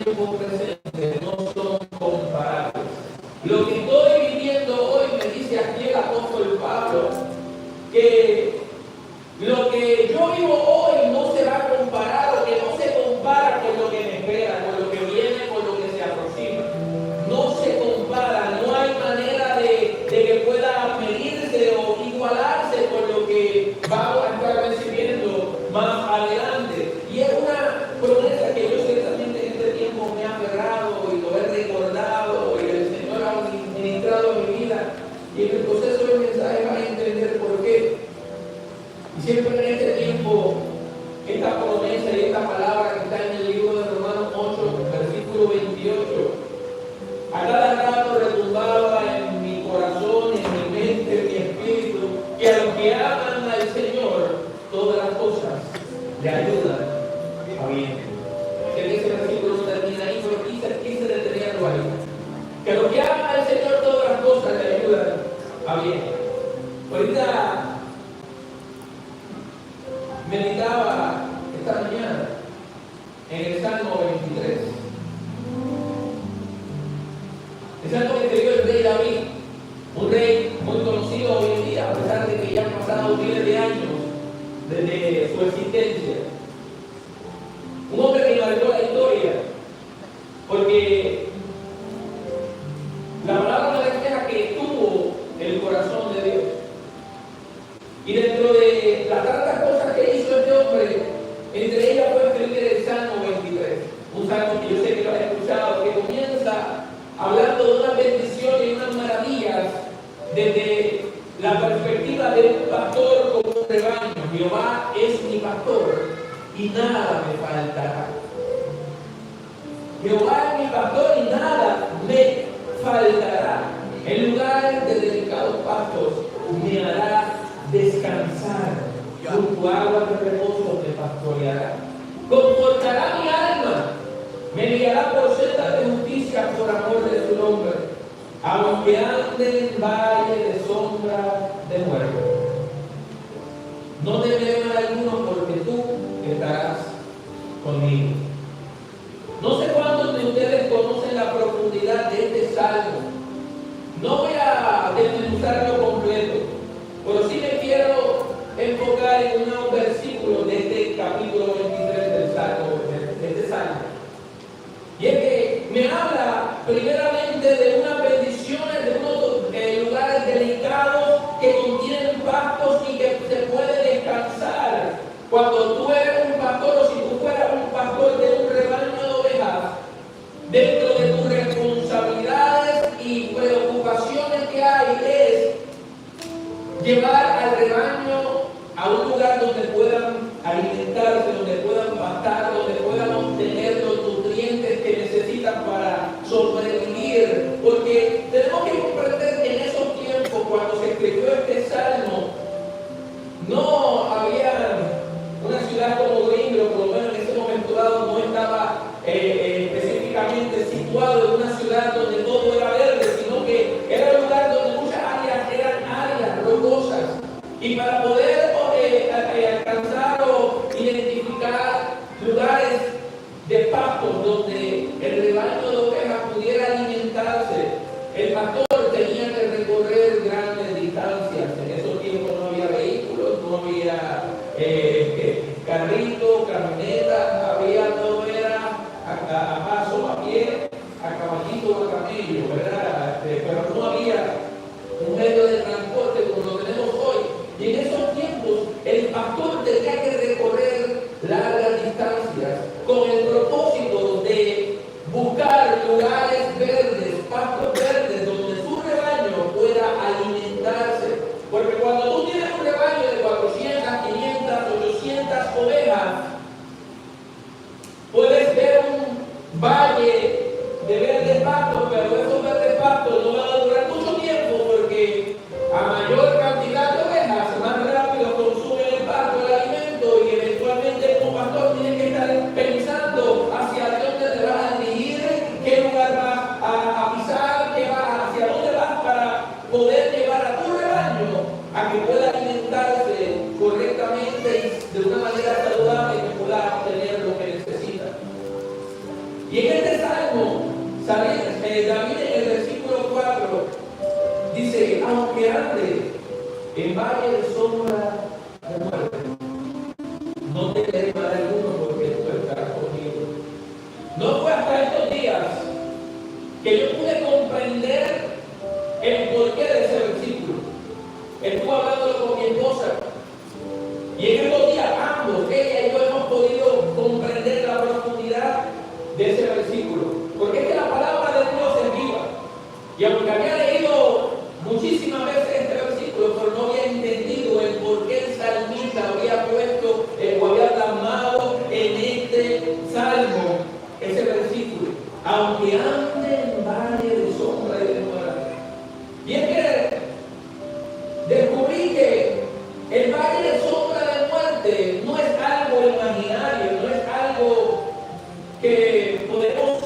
tiempo presente no son comparables. Lo que estoy viviendo hoy, me dice aquí el apóstol Pablo, que lo que yo vivo hoy no será comparado, que no se compara con lo que me espera, con lo que viene, con lo que se aproxima. No se compara, no hay manera de que pueda medirse o igualarse con lo que vamos a estar recibiendo más adelante. Y es una promesa que yo ciertamente en este tiempo me ha aferrado y lo he recordado y el Señor ha ministrado en mi vida. Y en el proceso del mensaje va a entender por qué. Y siempre en este tiempo, esta promesa y esta palabra que está en el libro de Romanos 8, versículo 28, a cada rato retumbaba en mi corazón, en mi mente, en mi espíritu, que a los que aman al Señor, todas las cosas le ayudan a bien. Que ese versículo no termina ahí, pero quise detenerlo ahí. Que a los que aman al Señor, todas las cosas le ayudan a bien. Ahorita meditaba esta mañana en el Salmo 23. El Salmo que escribió el rey David, un rey muy conocido hoy en día, a pesar de que ya han pasado miles de años desde su existencia. Un hombre que marcó la historia, porque la palabra refleja que tuvo el corazón de Dios. Y dentro de las tantas cosas que hizo este hombre, entre ellas fue escribir el Salmo 23. Un salmo que yo sé que lo has escuchado, que comienza hablando de una bendición y unas maravillas desde la perspectiva de un pastor con un rebaño. Jehová es mi pastor y nada me faltará. Jehová es mi pastor y nada me faltará. En lugar de delicados pastos me hará descansar, junto a aguas de reposo me pastoreará. Confortará mi alma, me guiará por sendas de justicia por amor de su nombre. Aunque ande en valle de sombra de muerte, no temeré mal alguno, porque tú estarás conmigo. No sé cuántos de ustedes conocen la profundidad de este salmo. No voy a desmenuzarlo completo, pero sí me quiero enfocar en unos versículos de este capítulo 23 del Salmo, de este Salmo. Y es que me habla primeramente de unas bendiciones, de unos lugares delicados que contienen pastos y que se puede descansar. Cuando tú eres un pastor o si tú fueras un pastor de un rebaño de ovejas, dentro de tus responsabilidades y preocupaciones que hay es llevar al rebaño a un lugar donde puedan alimentarse, donde puedan pastar, donde puedan obtener los nutrientes que necesitan para sobrevivir. Porque tenemos que comprender que en esos tiempos, cuando se escribió este salmo, no había una ciudad como Greenville, por lo menos en ese momento dado, no estaba específicamente situado en una ciudad donde todo era verde, sino que era un lugar donde muchas áreas eran áreas rocosas. Y para poder alcanzar o identificar lugares de pastos donde el rebaño de ovejas pudiera alimentarse, el pastor tenía que recorrer grandes distancias. En esos tiempos no había vehículos, no había carritos, camionetas, había todo era a paso, a pie, a caballito o a camello, ¿verdad? Pero no había un medio de transporte como lo tenemos hoy. Y en esos tiempos el pastor tenía que recorrer largas distancias con el propósito de buscar lugares verdes, pastos verdes, donde su rebaño pueda alimentarse. Porque cuando tú tienes un rebaño de 400, 500, 800 ovejas, puedes ver un valle de verdes pastos, pero esos verdes pastos no van a durar mucho tiempo, porque a mayor cantidad de ovejas, más rápido consumen el pasto, el alimento, y eventualmente como pastor tienes que estar pensando hacia dónde te vas a dirigir, qué lugar vas a pisar, hacia dónde vas para poder llevar a tu rebaño a que pueda alimentarse correctamente y de una manera saludable, que pueda obtener lo que necesita. Y en este aunque ande en valle de sombra de muerte, no temeré mal alguno, porque tú estarás conmigo. No fue hasta estos días que yo pude comprender el porqué de ese versículo. Estuve hablándolo con mi esposa, y en estos días ambos, ella y yo, hemos podido comprender la profundidad de ese versículo. Porque es que la palabra de Dios es viva. Y aunque había leído muchísimas veces este versículo, pero no había entendido el por qué el salmista había puesto o había plasmado en este salmo ese versículo. Aunque ande en valle de sombra y de muerte. Y es que descubrí que el valle de sombra de muerte no es algo imaginario, no es algo que podemos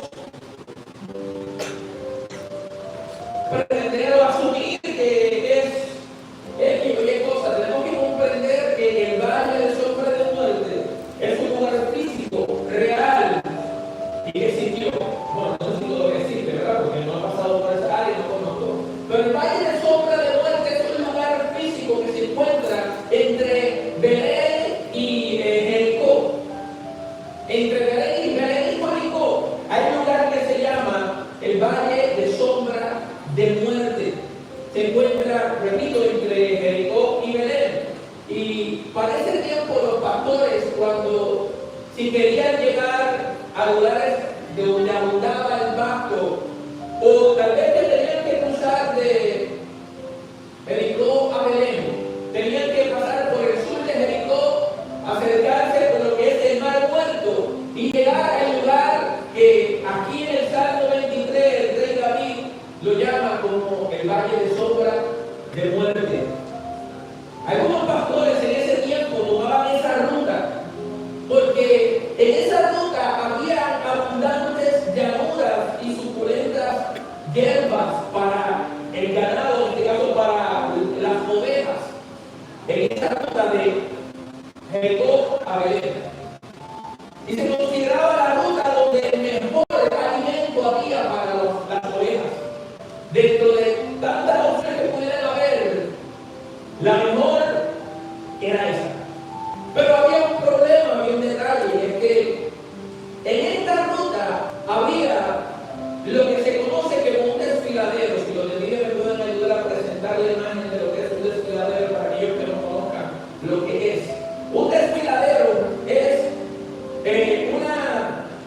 pretender o asumir que es que oye cosa. Tenemos que comprender que el valle de sombra de muerte es un lugar físico, real y que existió. Bueno, no sé si todo existe, ¿verdad? Porque no he pasado por esa área y no conozco. Pero el valle de sombra de muerte es un lugar físico que se encuentra entre Belén y Jericó. Entre Belén y Jericó hay un lugar que se llama el valle de sombra de muerte. Se encuentra, repito, entre Jericó y Belén. Y para ese tiempo los pastores, cuando si querían llegar a lugares de donde abundaba el pasto, o tal vez que tenían que cruzar de Jericó a Belén, tenían que pasar por el sur de Jericó, acercarse por lo que es el Mar Muerto y llegar al lugar que aquí en el Salmo 23 el rey David lo llama como el valle de sombra de muerte. Algunos pastores en ese tiempo tomaban esa ruta porque en esa ruta había abundantes llanuras y suculentas hierbas para el ganado, en este caso para las ovejas, en esa ruta de Jericó a Belén. Y se consideraba la ruta donde el mejor alimento había para las ovejas. Dentro de tantas opciones que pudieran haber, la mejor era esa. Pero había un problema, había un detalle, y es que en esta ruta había lo que se conoce como un desfiladero. Si los de me pueden ayudar a presentar la imagen de lo que es un desfiladero para aquellos que no conozcan lo que es. Un desfiladero es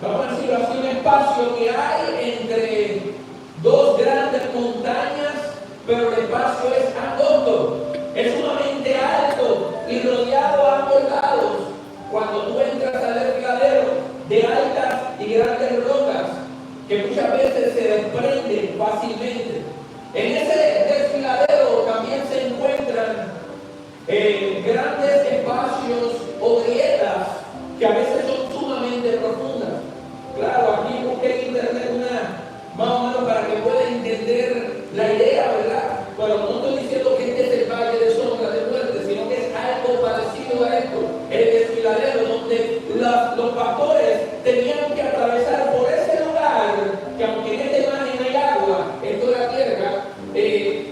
vamos a decirlo así, un espacio que hay entre dos grandes montañas, pero el espacio es angosto, es sumamente alto y rodeado a ambos lados. Cuando tú entras al desfiladero, de altas y grandes rocas que muchas veces se desprenden fácilmente. En ese desfiladero también se encuentran grandes espacios o grietas que a veces son sumamente profundas. Claro, aquí busqué en internet más o menos para que pueda entender la idea, ¿verdad? Pero no estoy diciendo que este es el valle de sombra de muerte, sino que es algo parecido a esto. El desfiladero donde los pastores tenían que atravesar por ese lugar, que aunque en esta imagen hay agua, esto es la tierra,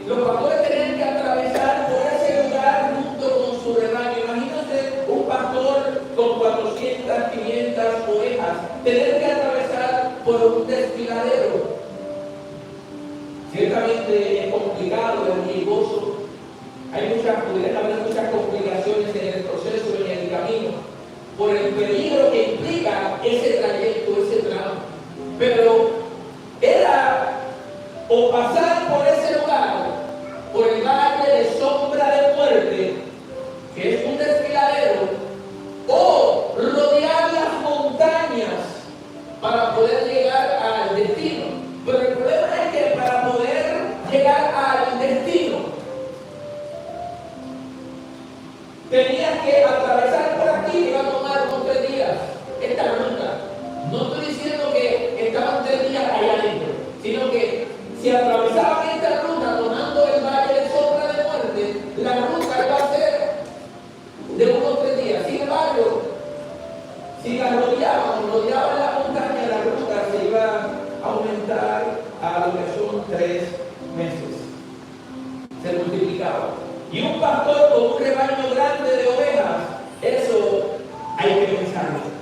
los pastores tenían que atravesar por ese lugar junto con su rebaño. Imagínense un pastor con 400, 500 ovejas, tener que atravesar por un desfiladero. Ciertamente es complicado, es riesgoso. Pudieran haber muchas complicaciones en el proceso, en el camino, por el peligro que implica ese trayecto, ese tramo. Pero era o pasar por ese lugar, por el valle de sombra de muerte, que es un desfiladero, o rodear las montañas para poder llegar al destino. Pero el problema es que para poder llegar al destino se multiplicaba. Y un pastor con un rebaño grande de ovejas, eso hay que pensarlo.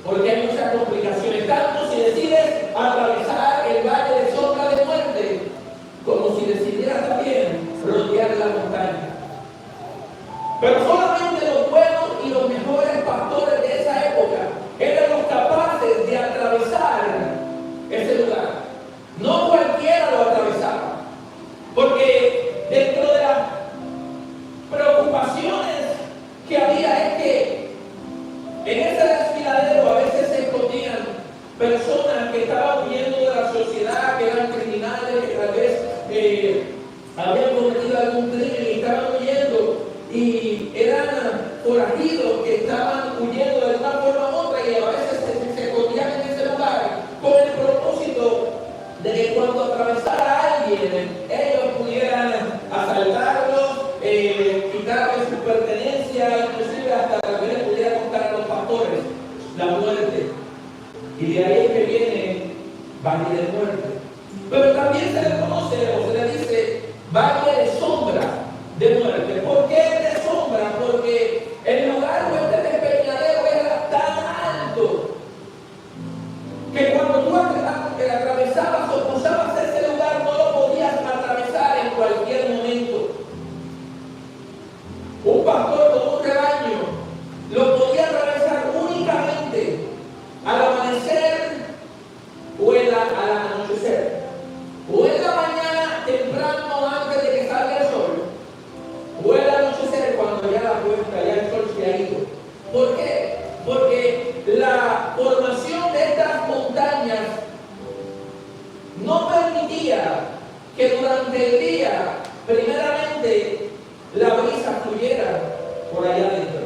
Porque hay muchas complicaciones, tanto si decides atravesar el valle de sombra de muerte, como si decidieras también rodear la montaña. Pero solamente los buenos y los mejores pastores de esa época eran los capaces de atravesar ese lugar. No cualquiera lo atravesaba, porque dentro de las preocupaciones que había es que en ese desfiladero a veces se escondían personas que estaban huyendo de la sociedad, que eran criminales, que tal vez habían cometido algún crimen y estaban huyendo, y eran forajidos que estaban huyendo de una forma u otra, y a veces se escondían en ese lugar con el propósito de que cuando atravesara a alguien, ellos pudieran asaltarlos, quitarles su pertenencia, inclusive hasta tal vez les pudiera contar a los pastores la muerte. Y de ahí es que viene valle de muerte. Pero también se le conoce o se le dice valle de sombra de muerte. ¿Por qué de sombra? Porque el lugar o este despeñadero era tan alto que cuando tú atravesabas o cruzabas ese lugar no lo podías atravesar en cualquier momento. Un pastor con un rebaño lo podía atravesar únicamente al amanecer o al anochecer, o en la mañana temprano antes de que salga el sol, o al anochecer cuando ya la puesta, ya el sol se ha ido. ¿Por qué? Porque la formación de estas montañas no permitía que durante el día, primeramente, la brisa fluyera por allá adentro.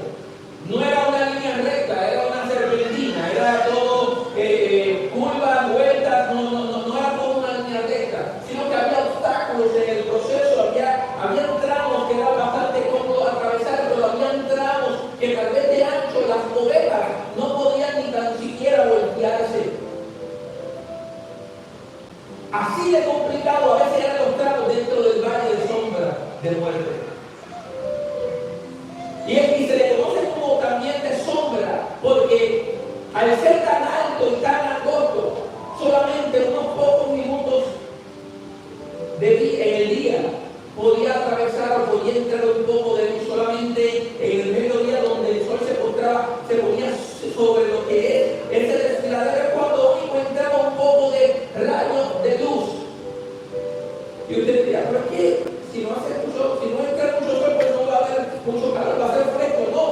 No era una línea recta, era una serpentina, era todo curvas, vueltas, no era todo una línea recta, sino que había obstáculos en el proceso, había tramos que eran bastante cómodos atravesar, pero había tramos que tal vez de ancho las ovejas no podían ni tan siquiera voltearse. Así de complicado a veces eran los tramos dentro del valle de sombra de muerte. Y se le conoce como también de sombra, porque al ser tan alto y tan angosto, solamente unos pocos minutos en el día podía atravesar o podía entrar un poco de luz, solamente en el mediodía donde el sol se ponía sobre lo que es ese desfiladero, es cuando único entraba un poco de rayo de luz. Y usted dirá, ¿pero qué? Si no entra mucho sol, pues no va a haber mucho calor, va a ser fresco. No,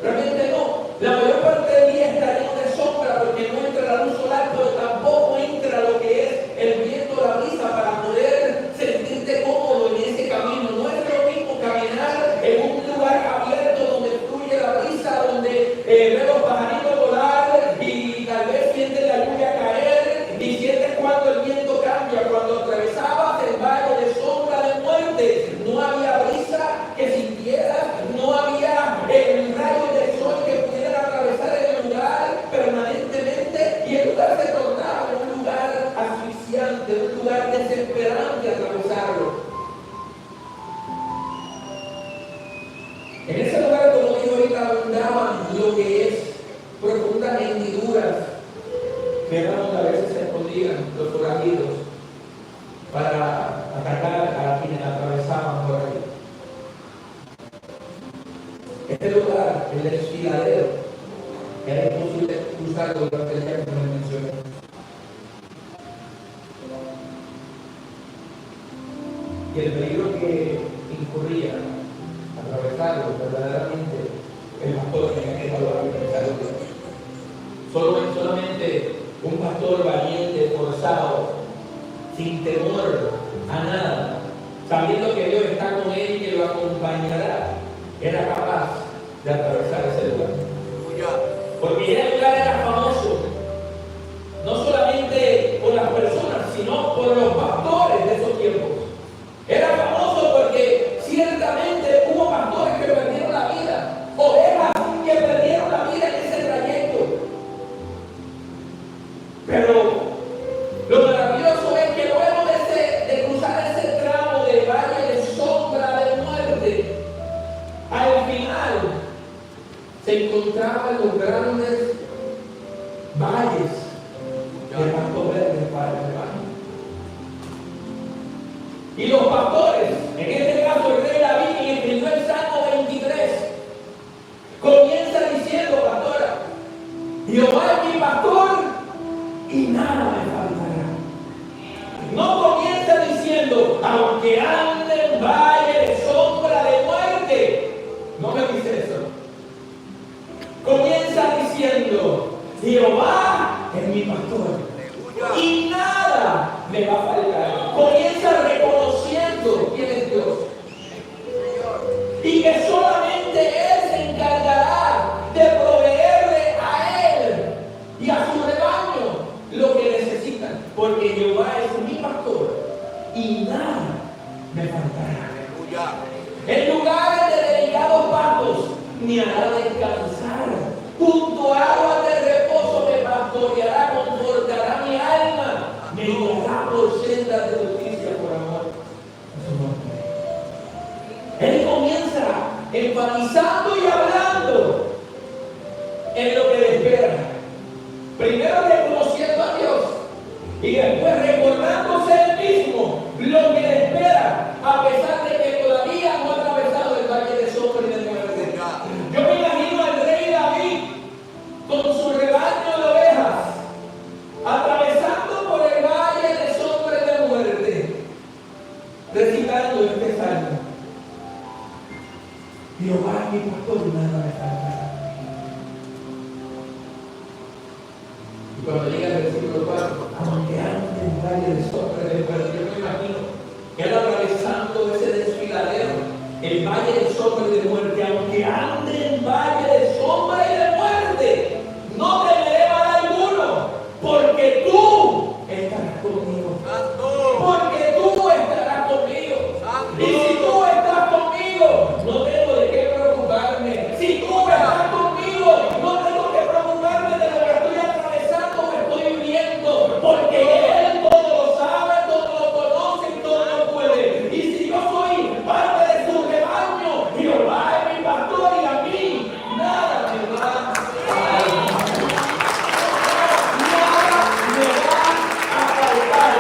realmente no. La mayor parte del día está lleno de sombra porque no entra la luz solar, pero tampoco entra lo que es el viento, la brisa, para poder sentirte cómodo en ese camino. No es lo mismo caminar en un lugar abierto donde fluye la brisa, donde ves los pajaritos volar y tal vez sientes la lluvia caer y sientes cuando el viento cambia. Cuando atravesabas el valle de sombra de muerte, no había brisa que sintieras, no había el rayo de sol que pudiera atravesar el lugar permanentemente, y el lugar se tornaba un lugar asfixiante, un lugar desesperante atravesarlo. En ese lugar, como digo ahorita, abundaban lo que es profundas hendiduras que eran donde a veces se escondían los forajidos para atacar a quienes atravesaban por ahí. Este lugar, el desfiladero, era imposible cruzarlo durante el día, como les mencioné. Y el peligro que incurría atravesarlo verdaderamente el pastor tenía que evaluar y pensarlo. Solamente un pastor valiente, esforzado, sin temor a nada, sabiendo que Dios está con él y que lo acompañará, era capaz de atravesar ese lugar. Porque ese lugar era famoso, no solamente por las personas, sino por los pastores de esos tiempos. Era famoso porque ciertamente hubo pastores que perdieron la vida, ovejas que perdieron la vida en ese trayecto. Pero lo maravilloso es que luego de cruzar ese tramo Y los pastores, en este caso el rey David, quien escribió el Salmo 23, comienza diciendo, pastora, Jehová es mi pastor y nada me faltará. No comienza diciendo, aunque ande en valle de sombra de muerte. No me dice eso. Comienza diciendo, Jehová es mi pastor y nada me va a faltar. Comienza reconociendo quién es Dios y que solamente Él se encargará de proveerle a Él y a su rebaño lo que necesitan, porque Jehová es mi pastor y nada me faltará. En lugares de delicados pastos me hará descansar, junto a aguas de reposo me pastoreará, confortará mi alma, me guiará por sendas de justicia por amor a su nombre. Él comienza enfatizando y hablando en lo que le espera. Primero reconociendo a Dios y después recordándose él mismo lo que le espera, a pesar de que todavía no ha atravesado el valle de sombra y de muerte. Yo me imagino al rey David con su rebaño de ovejas atravesando por el valle de sombra y de muerte, recitando este salmo. Jehová es mi pastor y nada me faltará. Y cuando llega el versículo 4, aunque ande en valle de sombra y de muerte, yo me imagino él atravesando ese desfiladero, el valle de sombra y de muerte, aunque ande en valle de sombra y de muerte, no temeré mal alguno, porque tú estarás conmigo. Porque tú estarás conmigo. Y si tú estás conmigo, no tengo de qué preocuparme. Si tú estás conmigo, no tengo que preocuparme de lo que estoy atravesando o estoy viviendo, porque Él todo lo sabe, todo lo conoce y todo lo puede. Y si yo soy parte de su rebaño, Jehová es mi pastor y a mí nada me va a faltar. Nada me va a faltar.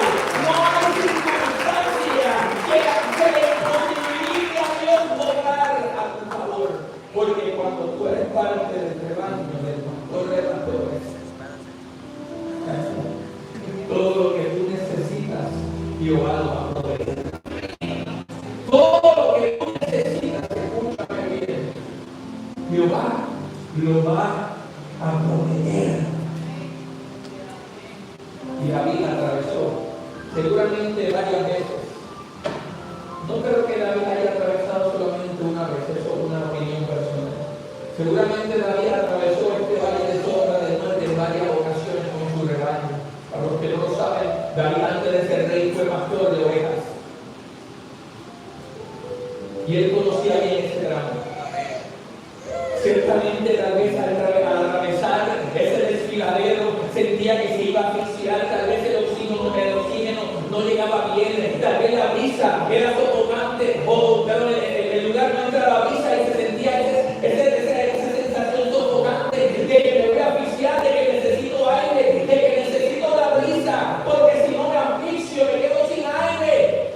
No hay circunstancia que le posibilite a Dios obrar a tu favor. Porque cuando tú eres parte del rebaño, del pastor de pastores, todo lo que tú necesitas, Jehová lo va a proveer. Todo lo que tú necesitas, escúchame bien, Jehová lo va a proveer. Y David atravesó seguramente varias veces. No creo que David haya atravesado solamente una vez, eso es una opinión personal. Seguramente David atravesó este valle de sombra de muerte en varias ocasiones con su rebaño. Para los que no lo saben, David antes de ser rey fue pastor de ovejas. Y él conocía bien ese tramo. Ciertamente tal vez al atravesar ese desfiladero sentía que se iba a asfixiar, tal vez el oxígeno no llegaba bien, tal vez la brisa era sofocante, pero el lugar no entra la brisa y se sentía esa sensación sofocante de que me voy a asfixiar, de que necesito aire, de que necesito la brisa, porque si no me asfixio, me quedo sin aire.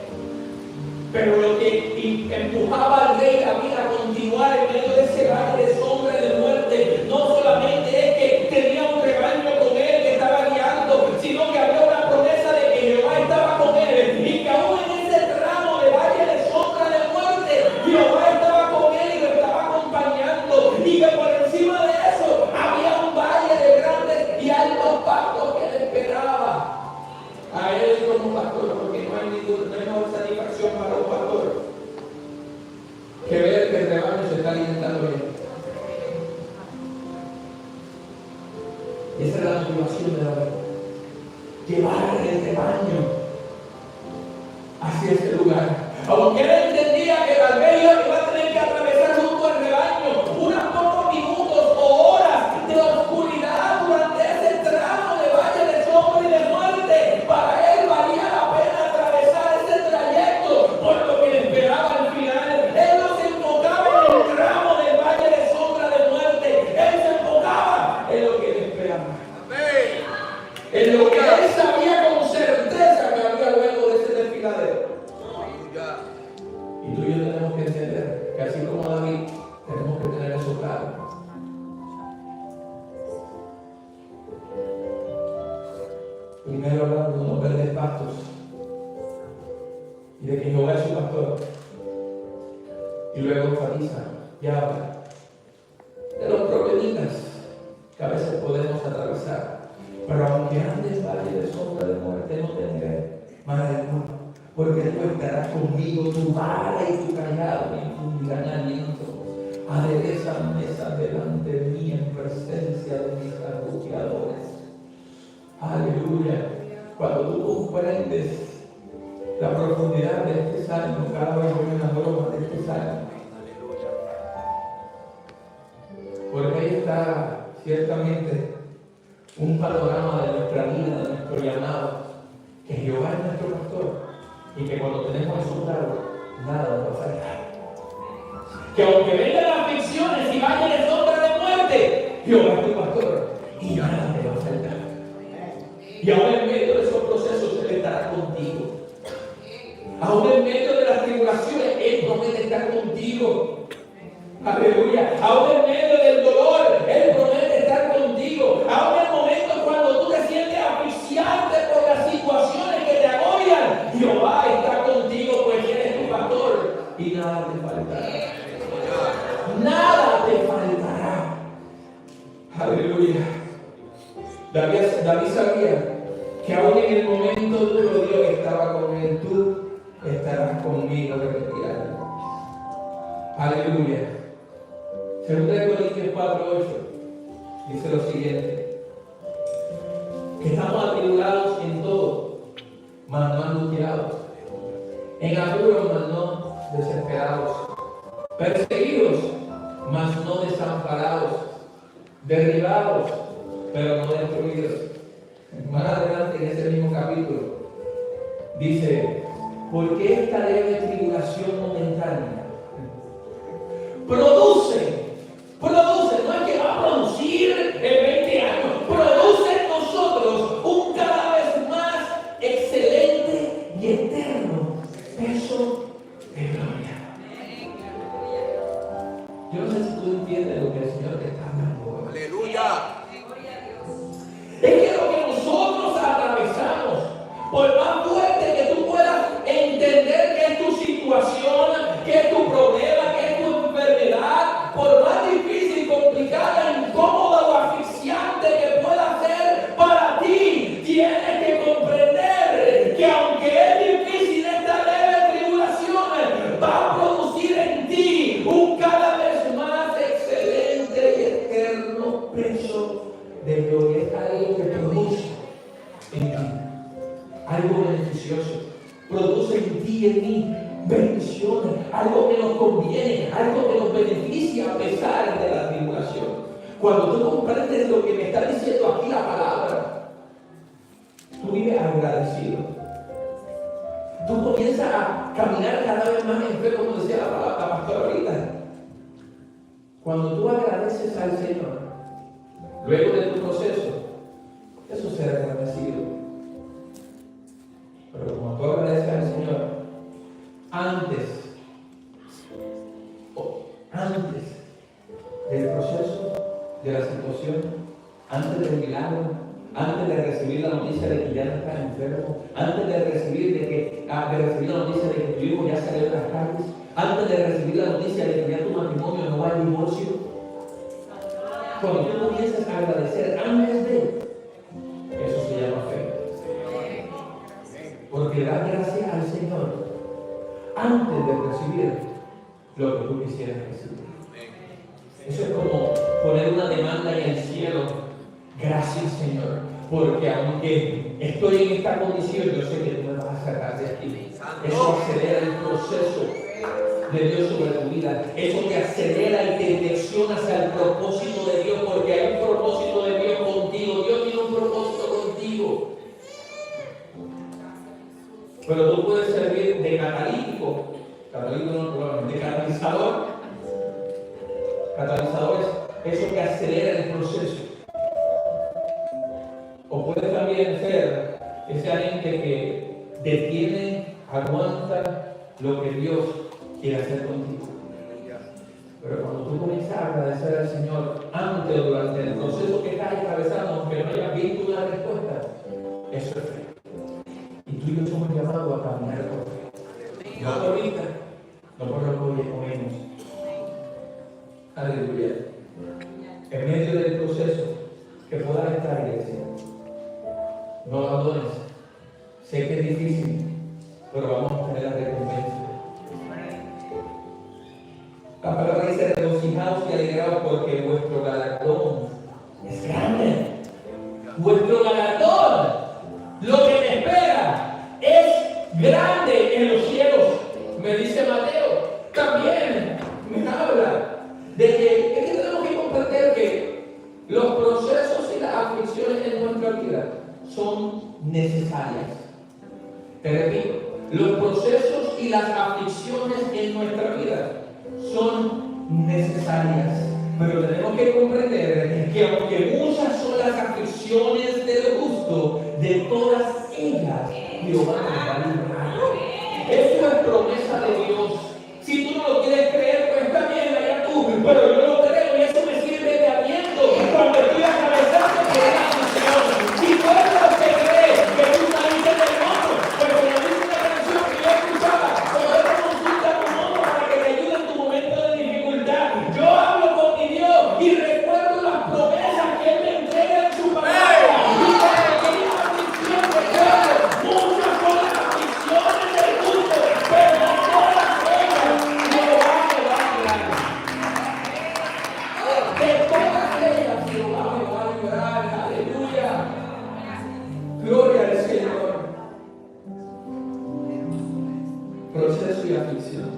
Pero lo que empujaba al rey David a continuar en medio de ese valle de sombra y de muerte, no solamente es que tenía un rebaño con él que estaba guiando, sino que había una promesa de que Jehová estaba con él y que aún en ese tramo de valle de sombra de muerte, Jehová estaba con él y lo estaba acompañando, y que por encima de eso había un valle de grandes y altos pastos que le esperaba a él como pastor, porque no hay mejor satisfacción para un pastor que ver que el rebaño se está alimentando bien. Esa era la motivación de David. Llevar el rebaño hacia ese lugar. Aunque él entendía que tal vez iba a tener que atravesar junto al rebaño unos pocos minutos o horas de oscuridad durante ese tramo de valle de sombra y de muerte, para él valía la pena atravesar ese trayecto por lo que le esperaba al final. Él no se enfocaba en el tramo del valle de sombra de muerte, él se enfocaba en lo que le esperaba. En lo que él sabía con certeza que había luego de ese desfiladero. Y tú y yo tenemos que entender que así como David, tenemos que tener eso claro. Primero hablando de unos verdes pastos y de que Jehová es su pastor. Y luego enfatiza y habla de los problemitas que a veces podemos atravesar. Pero aunque andes valle de sombra de muerte, no tendré mal alguno, porque tú estarás conmigo, tu vara y tu callado me infundirán aliento. Aderezan mesa delante de mí en presencia de mis angustiadores. Aleluya. Cuando tú comprendes la profundidad de este salmo, cada vez voy una broma de este salmo. Porque ahí está ciertamente un panorama de nuestra vida, de nuestro llamado, que Jehová es nuestro pastor y que cuando tenemos eso claro, nada nos va a faltar. Que aunque vengan las aflicciones y vayan en sombra de muerte, Jehová es tu pastor y nada te va a faltar. Y aún en medio de esos procesos Él estará contigo. Aún en medio de las tribulaciones Él promete estar contigo. Aleluya. Aún en medio del dolor Él promete estar contigo. Aún en momentos cuando tú te sientes asfixiante por las situaciones que te agobian, Jehová está contigo, pues Él es tu pastor y nada te faltará. Nada te faltará. Aleluya. David sabía que aún en el momento duro Dios estaba con él. Tú estarás conmigo, repetía. Aleluya. 2 Corintios 4:8 dice lo siguiente: que estamos atribulados en todo, mas no angustiados, en apuros, mas no desesperados, perseguidos, mas no desamparados, derribados, pero no destruidos. Más adelante en ese mismo capítulo dice: porque esta leve tribulación momentánea produce, no es que va a producir en 20 años, produce en nosotros un cada vez más excelente y eterno peso de gloria. Yo no sé si tú entiendes lo que el Señor te está hablando. Aleluya. Es que lo que nosotros atravesamos, por más fuerte que tú puedas entender que es tu situación, que es tu problema, que es tu enfermedad, por más difícil, complicada, incómoda o asfixiante que pueda ser para ti, tienes que comprender que aunque es difícil esta leve tribulación, va a producir en ti un cada vez más excelente y eterno peso de gloria. Es algo que produce en ti algo beneficioso, produce en ti y en mí bendiciones, algo que nos conviene, algo que nos beneficia a pesar de la tribulación. Cuando tú comprendes lo que me está diciendo aquí la palabra, tú vives agradecido. Tú comienzas a caminar cada vez más en fe, como decía la pastora ahorita. Cuando tú agradeces al Señor, luego de tu proceso, eso será agradecido. Pero como tú agradeces al Señor, antes del proceso, de la situación, antes del milagro, antes de recibir la noticia de que ya no estás enfermo, antes de recibir la noticia de que tu hijo ya salió de las calles, antes de recibir la noticia de que ya tu matrimonio no va al divorcio, cuando tú comienzas a agradecer antes de, eso se llama fe. Porque da gracias al Señor antes de recibir lo que tú quisieras recibir. Eso es como poner una demanda en el cielo. Gracias, Señor, porque aunque estoy en esta condición, yo sé que tú me vas a sacar de aquí. Eso acelera el proceso de Dios sobre tu vida. Eso te acelera y te direcciona hacia el propósito de Dios, porque hay un propósito de Dios contigo. Dios tiene un propósito contigo. Pero tú puedes servir de catalítico no, de catalizador. Catalizador es eso que acelera el proceso. O puede también ser ese agente que detiene, aguanta lo que Dios quiere hacer contigo. Pero cuando tú comienzas a agradecer al Señor antes o durante el proceso que estás atravesando, aunque no hayas visto una respuesta, eso es fe. Y tú y yo somos llamados a caminar por fe. No por vista, no por lo que hoy comemos. Aleluya. En medio del proceso que puedas estar, iglesia, no abandones. Sé que es difícil, pero vamos a tener la recompensa. La palabra dice: regocijaos y alegraos porque vuestro galardón es grande. Vuestro galardón, lo que te espera, es grande en los cielos. Me dice Mateo, también me habla de que es que tenemos que comprender que los procesos y las aflicciones en nuestra vida son necesarias. Te repito, los procesos y las aflicciones en nuestra vida son necesarias, pero tenemos que comprender que aunque muchas son las aflicciones del justo, de todas ellas Jehová nos va a librar. Esto es promesa de Dios. Si tú no lo quieres creer, pues está bien, allá tú, pero yo lo creo y eso me sirve de aliento cuando estoy atravesando por una aflicción. Si tú eres lo que crees que tú saliste del mundo, pues como dice una canción que yo escuchaba, poder consulta con otro para que te ayude en tu momento de dificultad. Yo hablo con mi Dios y recuerdo las promesas que Él me entrega en su palabra. Y que en la aflicción de Dios, muchas son las aflicciones del mundo, pero no todas ellas Jehová me va a librar. De todas ellas Jehová me va a librar. Aleluya. Gloria al Señor. Proceso y aflicción.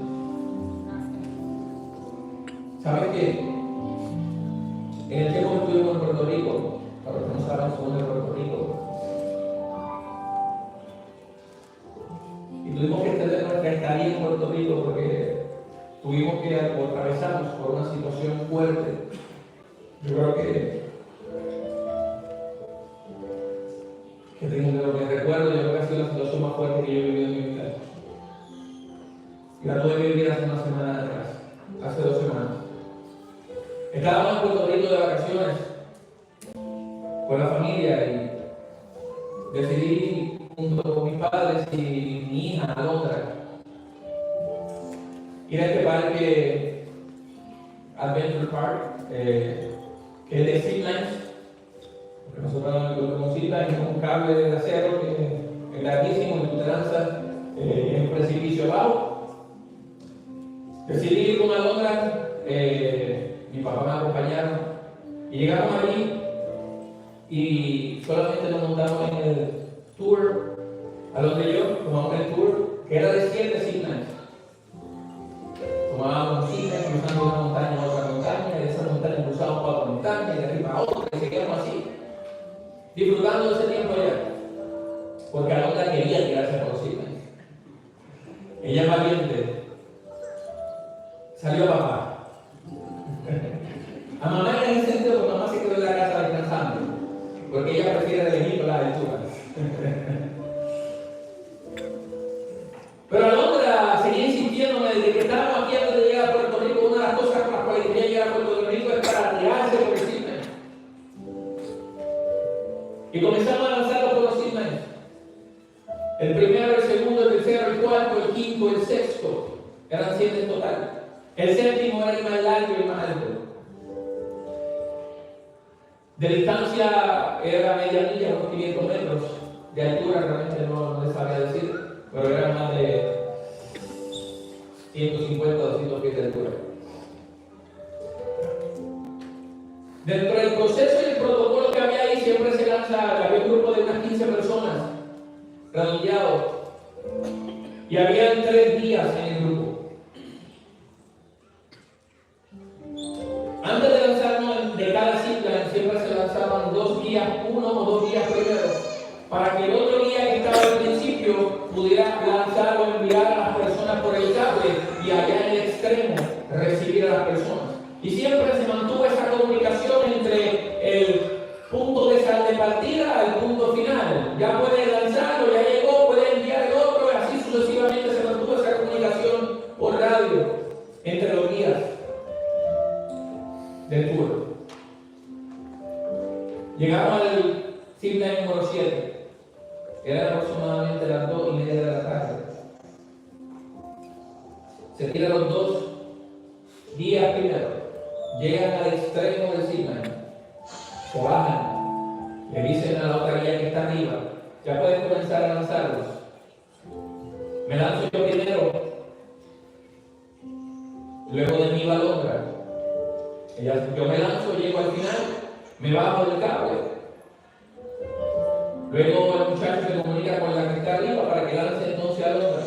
¿Sabes qué? En el tiempo que estuvimos en Puerto Rico, para los que no saben, somos de Puerto Rico, y tuvimos que extender nuestra estadía en Puerto Rico porque tuvimos que atravesarnos por una situación fuerte. Yo creo que de lo que recuerdo, yo creo que ha sido la situación más fuerte que yo he vivido en mi vida. Y la tuve que vivir hace una semana atrás, hace 2 semanas. Estábamos en Puerto Rico de vacaciones con la familia y decidí, junto con mis padres y mi hija, Alondra, ir a este parque, Adventure Park, que es de Ziplines, porque nosotros lo vemos Ziplines, es un cable de acero que es larguísimo y tú te lanzas en un precipicio abajo. Decidí ir con Alondra, mi papá me acompañaron y llegamos allí y solamente nos montamos en el tour, Alondra y yo tomamos el tour que era de 7 Ziplines. Tomábamos Ziplines, cruzando una montaña a otra montaña, y de esa montaña cruzábamos para otra montaña, y de arriba a otra, y seguíamos así, disfrutando de ese tiempo allá, porque Alondra quería tirarse por los Ziplines. Ella es valiente. Salió papá. A mamá en ese sentido, porque mamá se quedó en la casa descansando, porque ella prefiere elegir las alturas. Pero Alondra seguía insistiéndome desde que estábamos aquí antes de llegar a Puerto Rico. Una de las cosas por las cuales quería llegar a Puerto Rico es para tirarse por el Ziplines. Y comenzamos a lanzarlo por los Ziplines. El primero, el segundo, el tercero, el cuarto, el quinto, el sexto. Eran 7 en total. El séptimo era el más largo y el más alto. De distancia era media milla, unos 500 metros. De altura realmente no les sabía decir, pero era más de 150 o 200 pies de altura. Dentro del proceso y el protocolo que había ahí siempre se lanza, había un grupo de unas 15 personas redondeados y habían 3 guías en el grupo. Antes de lanzarnos de cada Zipline siempre se lanzaban 2 guías, 1 o 2 guías primero, para que el otro guía que estaba al principio pudiera lanzar o enviar a las personas por el cable y allá en el extremo recibir a las personas. Y siempre se mantuvo esa comunicación entre el punto de partida al punto final. Ya puede lanzarlo, ya llegó, puede enviar el otro, y así sucesivamente se mantuvo esa comunicación por radio. Llegamos al Zip-Line número 7. Eran aproximadamente las 2:30 de la tarde. Se tiran los 2 días primero. Llegan al extremo del Zip-Line. Se bajan. Le dicen a la otra guía que está arriba: ya pueden comenzar a lanzarlos. Me lanzo yo primero. Luego de mí va Londra. Yo me lanzo, llego al final, me bajo del cable. Luego el muchacho se comunica con la que está arriba para que lance entonces a Londra.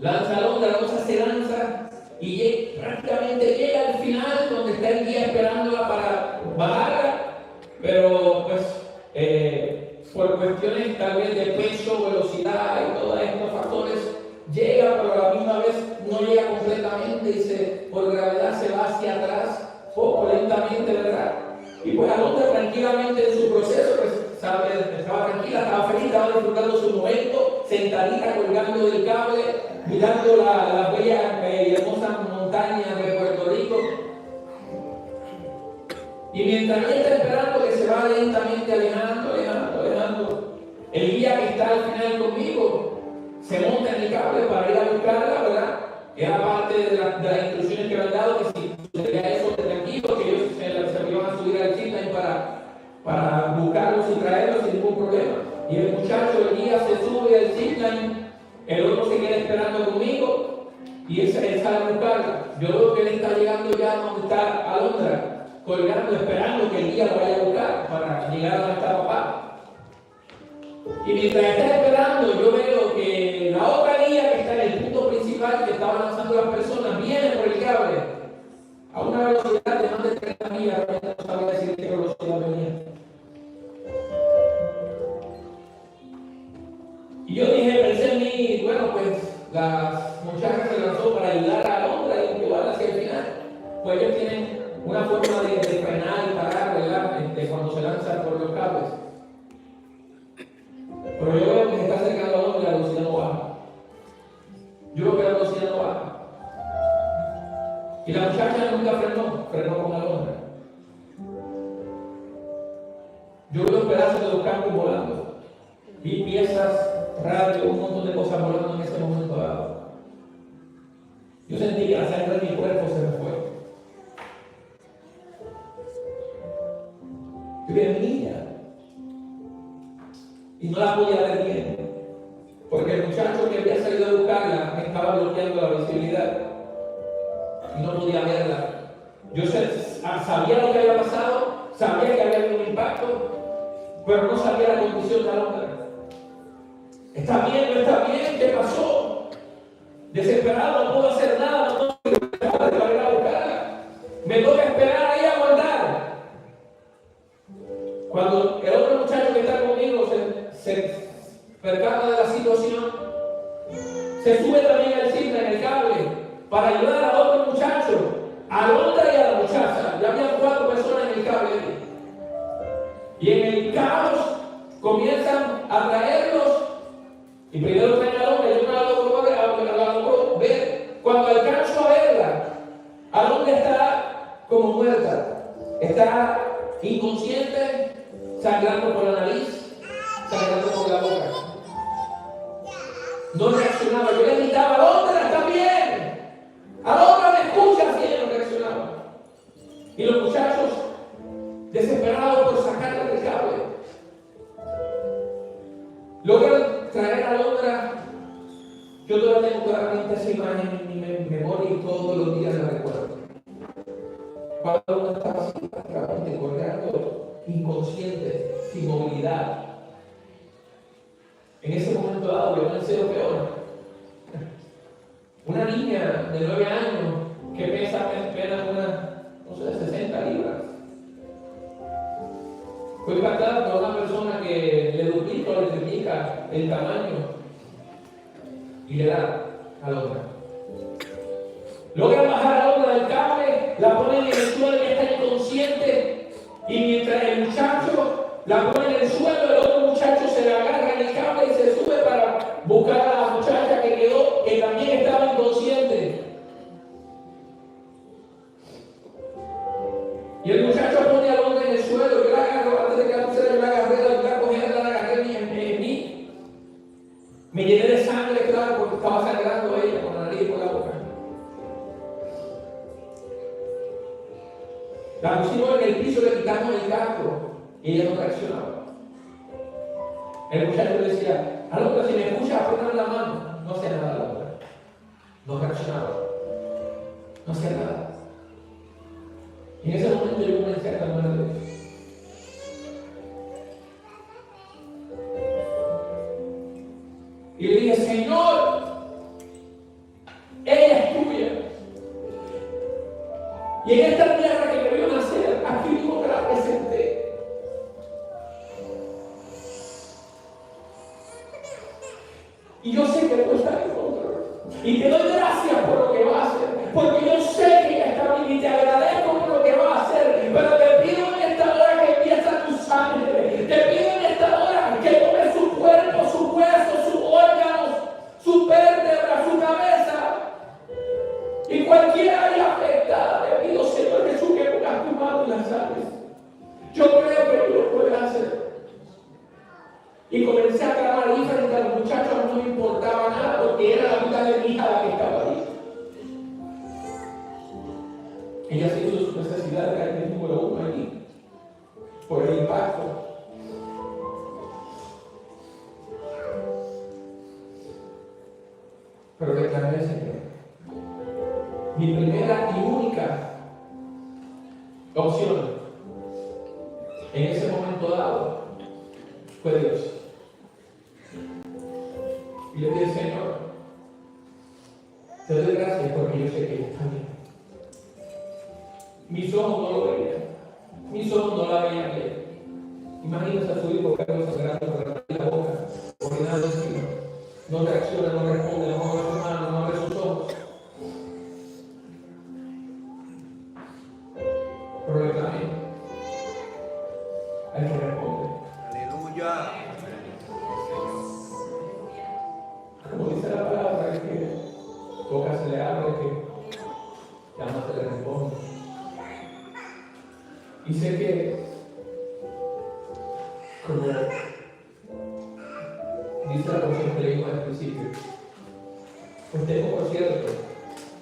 Lanza a Londra, la cosa se lanza y prácticamente llega al final donde está el guía esperándola para bajarla, pero pues por cuestiones tal vez de peso, velocidad y todos estos factores, llega, pero a la misma vez no llega completamente y por gravedad se va hacia atrás, poco lentamente, ¿verdad? Y pues Alondra tranquilamente en su proceso, pues estaba tranquila, estaba feliz, estaba disfrutando su momento, sentadita colgando del cable, mirando las bellas y hermosas montañas de Puerto Rico. Y mientras ella está esperando que se va lentamente alejando, el guía que está al final conmigo se monta en el cable para ir a buscarla, ¿verdad? Era parte de las instrucciones que me han dado, que si sucedía eso, tranquilo, que ellos se iban a subir al Zip-Line para buscarlos y traerlos sin ningún problema. Y el muchacho, el guía, se sube al Zip-Line, el otro se queda esperando conmigo y él sale a buscarla. Yo veo que él está llegando ya donde está Alondra, colgando, esperando que el guía lo vaya a buscar para llegar a donde está papá. Y mientras está esperando, yo veo que la otra guía que está en el punto principal, que estaba lanzando las personas, viene por el cable a una velocidad de más de 30 millas. Realmente no sabía decir qué velocidad venía. Y yo dije, pensé en mí, bueno, pues las muchachas se lanzó para ayudar a Alondra y empujarla hacia el final. Pues ellos tienen una forma de frenar y parar, ¿verdad? Cuando se lanzan por los cables. Pero yo veo que se está acercando a Alondra y la velocidad no baja. Yo veo que la velocidad no baja. Y la muchacha nunca frenó con Alondra. Yo veo pedazos de los campos volando. Vi piezas, radio, un montón de cosas volando en ese momento dado. Yo sentí que la sangre de mi cuerpo se me fue. Yo vi a mi niña y no la podía ver bien, porque el muchacho que había salido a buscarla me estaba bloqueando la visibilidad y no podía verla. Yo sabía lo que había pasado, sabía que había habido un impacto, pero no sabía la condición de Alondra. ¿Está bien? ¿No está bien? ¿Qué pasó? Desesperado, no puedo hacer nada, no puedo ir a buscarla. Me toca esperar ahí a aguantar. Cuando el otro muchacho que está conmigo se percata de la situación, se sube también al Zip-Line en el cable para ayudar a otro muchacho, a Alondra y a la muchacha. Ya había 4 personas en el cable. Y en el caos comienzan a traerlos. Y primero traen a Alondra, yo no la logro ver. Cuando alcanzo a verla, Alondra está como muerta. Está inconsciente, sangrando por la nariz, sangrando por la boca. No reaccionaba. Yo le gritaba: Alondra, ¿está bien? Alondra, ¿me escuchas? Y ella no reaccionaba. Y los muchachos, desesperados por sacarla del cable, logran traer a Alondra. Yo todavía tengo claramente esa imagen en mi memoria y todos los días la recuerdo. Cuando uno estaba así, prácticamente colgando, inconsciente, sin movilidad. En ese momento dado, yo pensé lo peor. Una niña de 9 años que pesa apenas unas 60 libras. Fue impactada por una persona que le duplica o le triplica el tamaño y le da a la otra. Logran bajar a la otra del cable, la ponen en el suelo, ella está inconsciente, y mientras el muchacho la pone en el suelo, el otro muchacho se le agarra en el cable y se sube para buscar a la muchacha que quedó, que también estaba inconsciente. Y el muchacho pone a Alondra en el suelo, yo la La pusimos en el piso, le quitamos el casco y ella no reaccionaba. El muchacho le decía, a la otra, si me escucha, apretar la mano. No hacía nada la otra. No reaccionaba. No hacía nada. Y en ese momento yo comencé a clamar a Dios. Y le dije, Señor, ella es tuya. Y en esta tierra que me vio nacer, aquí mismo te la presenté. Y yo sé que tú estás en control. Y te doy gracias por lo que va a hacer. Porque yo sé que ella está bien y te agradezco por lo que va a hacer. Pero te pido en esta hora que empiece tu sangre. Te pido en esta hora que tome su cuerpo, su hueso, sus órganos, su vértebra, su cabeza. Y cualquier área afectada, te pido, Señor Jesús, que pongas tu mano y la salves. Yo creo que tú lo puedes hacer. Y comencé a clamar ahí frente a los muchachos, no me importaba nada, porque era la vida de mi hija la que estaba ahí. Ella se hizo su necesidad de caer número 1 allí, por el impacto. Pero le clamé al Señor. Mi primera y única opción en ese momento dado fue Dios. Y le dije, Señor, te doy gracias porque yo sé que ella está bien. Mis ojos no lo veían. Mis ojos no la veían bien. Imagínense a su hijo Carlos sangrando por la boca, orinando encima. No reacciona, no responde, no mueve sus manos, no abre sus ojos. Pero le clamé al que responde. Aleluya. Como dice la palabra, que boca se le abre, que llama se le responde. Y sé que, como dice la porción que leímos al principio, pues tengo por cierto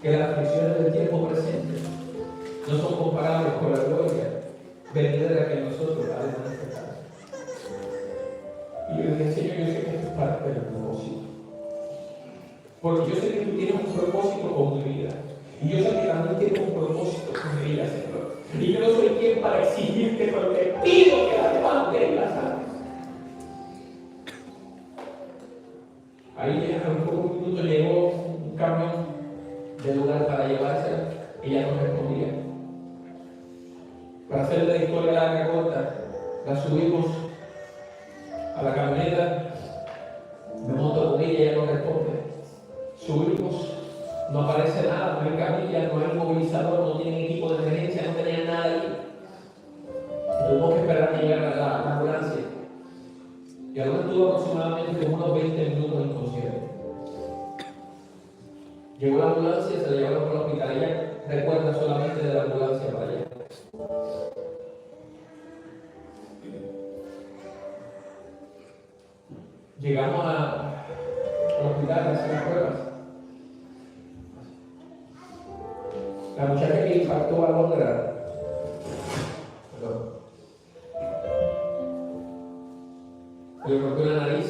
que las aflicciones del tiempo presente no son comparables con la gloria venidera que nosotros haremos en este caso. Y yo le dije, Señor, yo sé que esto es parte del propósito. Porque yo sé que tú tienes un propósito con mi vida. Y yo sé que también tienes un propósito con mi vida, Señor. Y yo no soy quien para exigirte, pero te pido que la levantes y la saques. Ahí a un poco minuto llegó un camión del lugar para llevársela. Ella no respondía. Para hacer la historia larga corta, la subimos a la camioneta, me monto con ella, ella no responde. Subimos, no aparece nada, no hay camilla, no hay movilizador, no tienen equipo de emergencia, no tenían nada ahí. Tuvimos que esperar que llegara la ambulancia. Y ahora estuvo aproximadamente como unos 20 minutos inconsciente. Llegó la ambulancia, se la llevaron por la hospital. Ella recuerda solamente de la ambulancia para allá. Llegamos al hospital a hacer las pruebas. La muchacha que impactó a Londra, le rompió la nariz,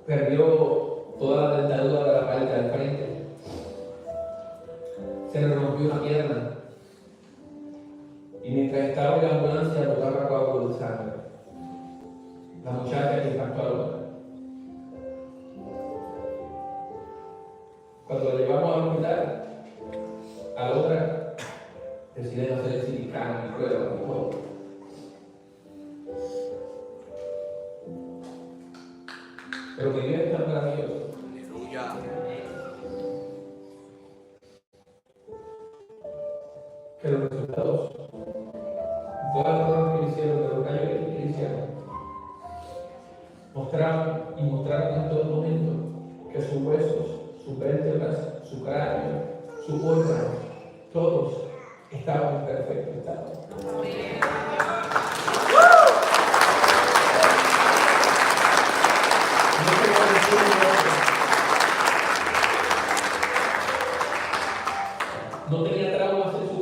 perdió toda la dentadura de la parte del frente, se le rompió una pierna y mientras estaba en la ambulancia botaba coágulos de sangre. La muchacha que impactó a Londra. Cuando la llevamos al hospital, a la otra deciden hacer el silicano y pruebas y todo. Pero mi Dios es tan maravilloso. Aleluya. Que los resultados, todas las pruebas que hicieron, de los rayos que hicieron, mostraron en todo momento que sus huesos, sus vértebras, su cráneo, sus órganos, todos estaban en perfecto estado. No tenía traumas en su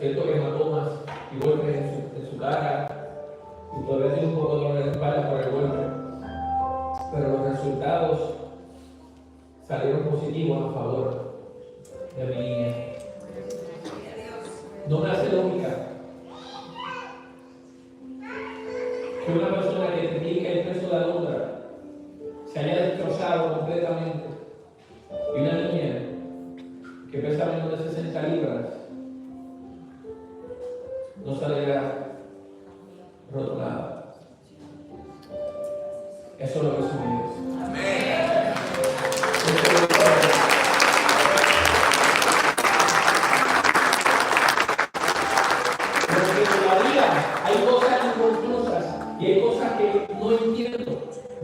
cierto hematomas y golpes en su cara, y todavía tiene un poco de dolor en la espalda por el golpe. Pero los resultados salieron positivos a favor de mi niña. No me hace lógica que una persona que triplica el peso de la otra se haya destrozado completamente y una niña que pesa menos de 60 libras no saliera rotulada. Eso es lo que subimos. Porque todavía hay cosas inconclusas y hay cosas que no entiendo.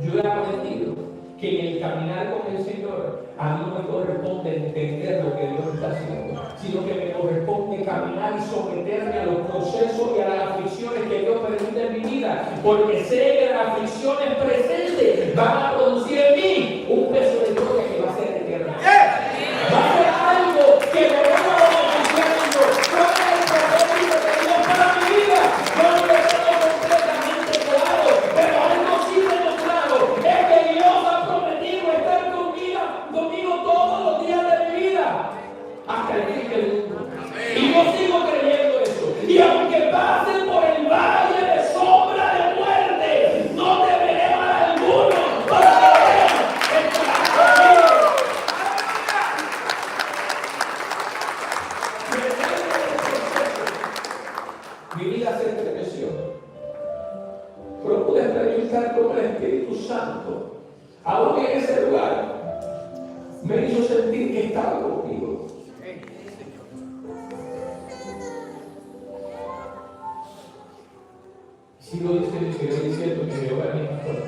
Yo he aprendido que en el caminar con el Señor a mí no me corresponde entender lo que Dios está haciendo, sino que me corresponde caminar y someterme a los procesos y a las aflicciones que Dios permite en mi vida, porque sé que las aflicciones presentes van a producir en mí un peso de gloria que va a ser eterno. Va a ser algo que me va a beneficiando. ¿Cuál es el propósito de Dios para mi vida? Yo no lo tengo completamente claro, pero algo sí tengo claro, es que Dios ha prometido estar conmigo todos los días de mi vida, hasta el fin del mundo. Y yo sigo creyendo eso. Y aunque pase por el valle de sombra de muerte, no temeré mal alguno, porque Él estará conmigo. Mi vida se estremeció. Pero pude experimentar como el Espíritu Santo, aún en ese lugar, me hizo sentir que estaba conmigo. Sigo diciendo que Jehová es mi pastor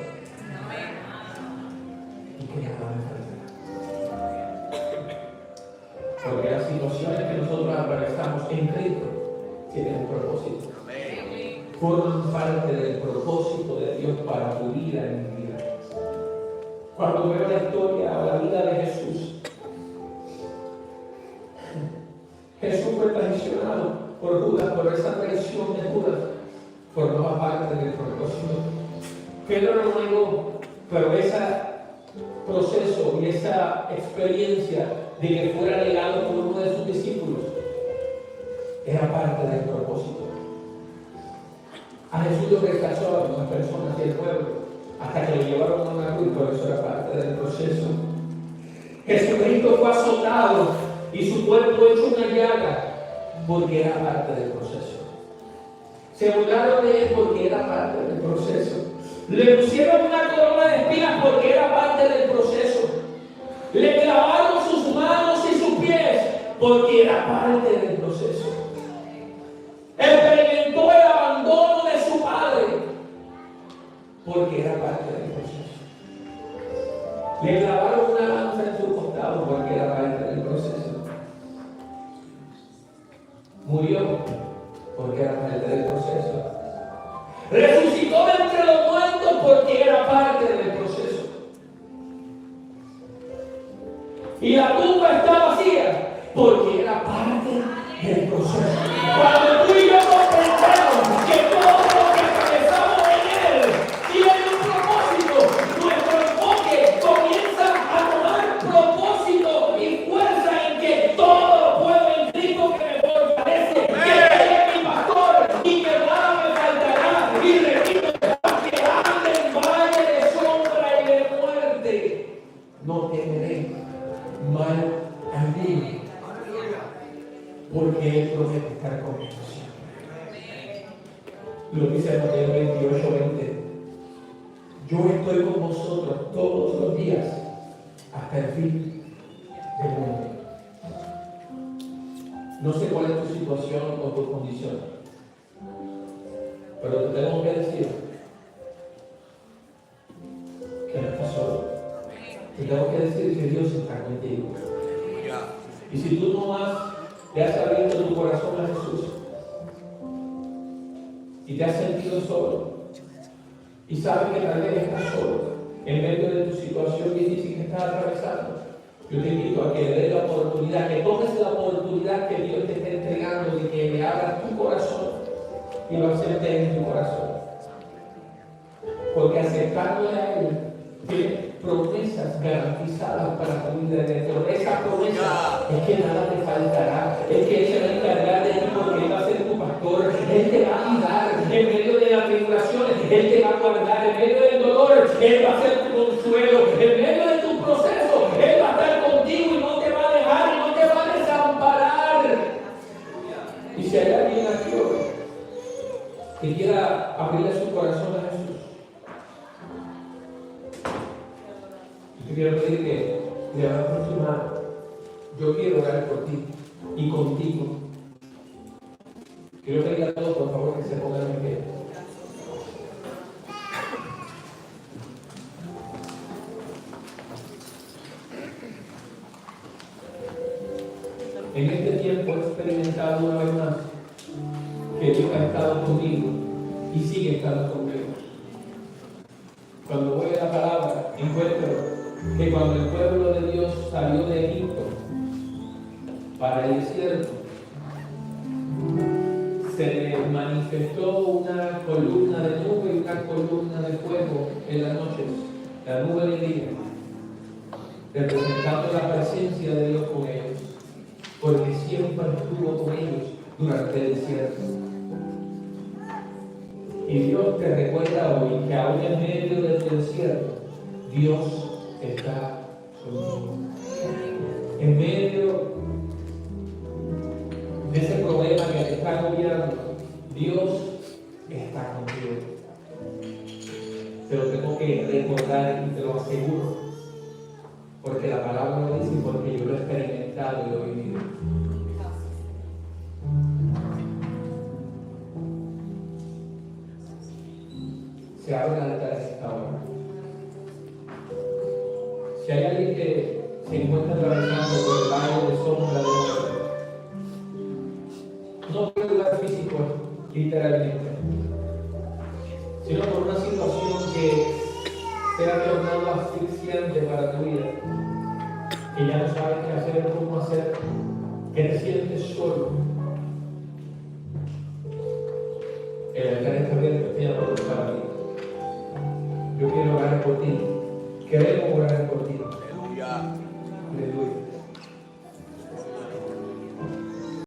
y que nada me faltará. Porque las situaciones que nosotros atravesamos en Cristo tienen un propósito. Forman parte del propósito de Dios para tu vida y mi vida. Cuando veo la historia o la vida de Jesús, Jesús fue traicionado por Judas, por esa traición de Judas formaba parte del propósito. Pedro no negó, pero ese proceso y esa experiencia de que fuera negado por uno de sus discípulos era parte del propósito. A Jesús lo rechazó a algunas personas y el pueblo hasta que lo llevaron a una cruz, pero eso era parte del proceso. Jesucristo fue azotado y su cuerpo hecho una llaga porque era parte del proceso. Se burlaron de él porque era parte del proceso. Le pusieron una corona de espinas porque era parte del proceso. Le clavaron sus manos y sus pies porque era parte del proceso. Experimentó el abandono de su padre porque era parte del proceso. Le clavaron una lanza en su costado porque era parte del proceso. Murió porque era parte del proceso. Resucitó de entre los muertos porque era parte del proceso. Y la tumba está vacía porque era parte del proceso. Cuando tú y yo comprendemos que todo lo que atravesamos en Él tiene un propósito, nuestro enfoque comienza a tomar propósito y fuerza en que todo lo puedo en Cristo que me fortalece, que Él es mi pastor y que nada me faltará. Y repito, que ande en valle de sombra y de muerte, no temeré mal alguno, porque Él promete estar conmigo siempre. Lo dice Mateo 28:20. Yo estoy con vosotros todos los días hasta el fin del mundo. No sé cuál es tu situación o tu condición, pero te tengo que decir que no estás solo. Te tengo que decir que Dios está contigo. Y si tú no le has abierto tu corazón a Jesús y te has sentido solo y sabes que tal vez estás solo en medio de tu situación difícil que estás atravesando, Yo te invito a que le des la oportunidad, que tomes la oportunidad que Dios te está entregando de que le abras tu corazón y lo aceptes en tu corazón. Porque aceptándole a Él, tiene promesas garantizadas para tu vida. Dentro de esa promesa es que nada te faltará, es que Él se va a encargar de ti porque Él va a ser tu pastor, Él te va a ayudar en medio de las tribulaciones, Él te va a guardar en medio del dolor, Él va a ser tu consuelo, en medio de tu proceso, Él va a estar contigo y no te va a dejar y no te va a desamparar. Y si hay alguien aquí hoy que quiera abrirle su corazón a Jesús, yo quiero pedir que levantes tu mano. Yo quiero orar por ti y contigo. Quiero pedir a todos, por favor, que se pongan en pie. En este tiempo he experimentado una vez más que Dios ha estado conmigo y sigue estando conmigo. Cuando voy a la palabra, encuentro que cuando el pueblo de Dios salió de Egipto para el desierto, se le manifestó una columna de nube y una columna de fuego en las noches, la nube del día, representando la presencia de Dios con ellos, porque siempre estuvo con ellos durante el desierto. Y Dios te recuerda hoy que aún en medio del desierto, Dios está contigo. En medio de ese problema que te está agobiando, Dios está contigo. Te lo tengo que recordar y te lo aseguro, porque la palabra lo dice y porque yo lo he experimentado y lo he vivido. Se abre el altar a esta hora. Si hay alguien que se encuentra atravesando por el valle de sombra de muerte, no por el lugar físico, literalmente, sino por una situación que se ha tornado asfixiante para tu vida, que ya no sabes qué hacer, cómo hacer, que te sientes solo. El altar está abierto, tiene todo para ti. Yo quiero orar por ti. Queremos orar por ti.